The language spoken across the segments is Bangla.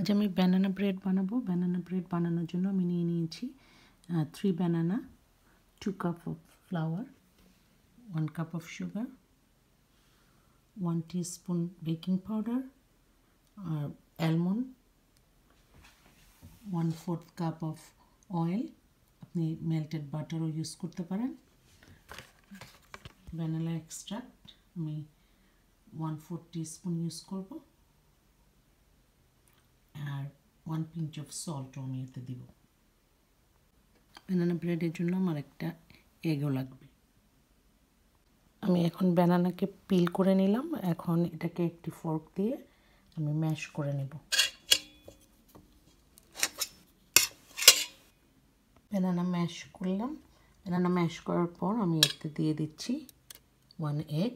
আজ আমি ব্যানানা ব্রেড বানাবো। ব্যানানা ব্রেড বানানোর জন্য আমি নিয়ে নিয়েছি 3 banana, 2 cup of flour, 1 cup of sugar, 1 teaspoon baking powder, আর almond, 1/4 cup of oil, আপনি melted butter ইউজ করতে পারেন, vanilla extract আমি 1/4 teaspoon ইউজ করব, আর 1 pinch of salt আমি এতে দিব। ব্যানানা ব্রেডের জন্য আমার একটা এগও লাগবে। আমি এখন ব্যানানাকে পিল করে নিলাম। এখন এটাকে একটি ফর্ক দিয়ে আমি ম্যাশ করে নেব। ব্যানানা ম্যাশ করলাম। ব্যানানা ম্যাশ করার পর আমি এতে দিয়ে দিচ্ছি 1 egg,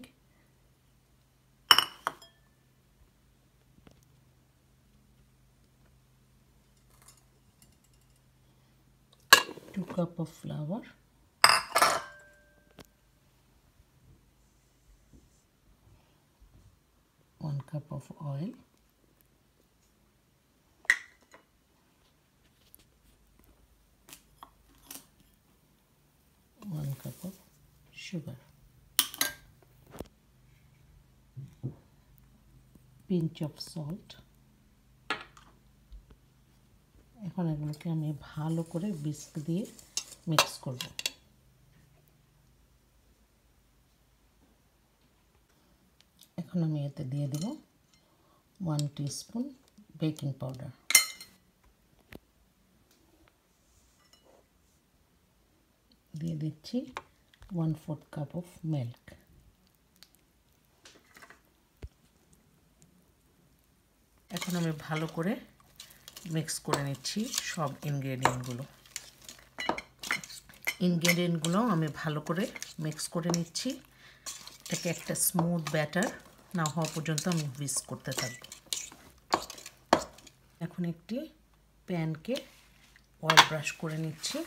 2 cup of flour, 1 cup of oil, 1 cup of sugar, pinch of salt। এখন এগুলোকে আমি ভালো করে বিস্ক দিয়ে মিক্স করব। এখন আমি এতে দিয়ে দেব 1 teaspoon বেকিং পাউডার, দিয়ে দিচ্ছি 1/4 কাপ অফ মিল্ক। এখন আমি ভালো করে মিক্স করে নিচ্ছি সব ইনগ্রেডিয়েন্টগুলো আমি ভালো করে মিক্স করে নিচ্ছি। এটাকে একটা স্মুথ ব্যাটার না হওয়া পর্যন্ত আমি হুইস্ক করতে থাকব। এখন একটি প্যানকে অয়েল ব্রাশ করে নিচ্ছি।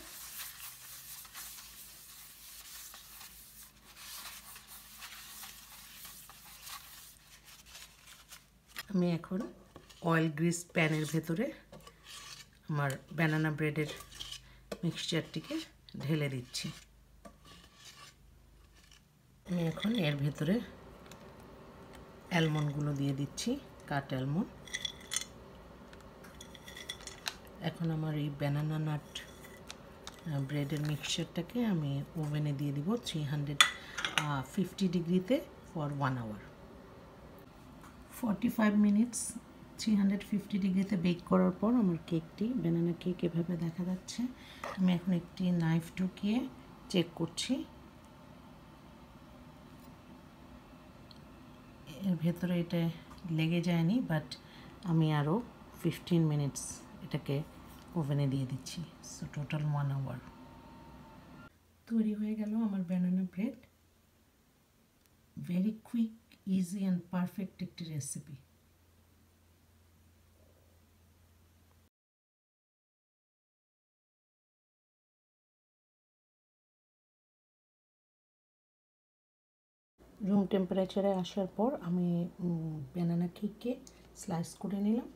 আমি এখন অয়েল গ্রিস প্যানের ভেতরে আমার ব্যানানা ব্রেডের মিক্সচারটিকে ঢেলে দিচ্ছি। আমি এখন এর ভেতরে অ্যালমন্ডগুলো দিয়ে দিচ্ছি, কাট অ্যালমন্ড। এখন আমার এই ব্যানানা নাট ব্রেডের মিক্সচারটাকে আমি ওভেনে দিয়ে দিব 350 ডিগ্রিতে ফর 1 hour। 45 মিনিটস 350 ডিগ্রিতে বেক করার পর আমার কেকটি ব্যানানা কেক এভাবে দেখা যাচ্ছে। আমি এখন একটি নাইফ ঢুকিয়ে চেক করছি। এর ভেতরে এটা লেগে যায়নি, বাট আমি আরও 15 মিনিটস এটাকে ওভেনে দিয়ে দিচ্ছি। So total 1 hour। তৈরি হয়ে গেল আমার banana bread. Very quick, easy and perfect একটি রেসিপি। রুম টেম্পারেচারে আসার পর আমি ব্যানানা কেককে স্লাইস করে নিলাম।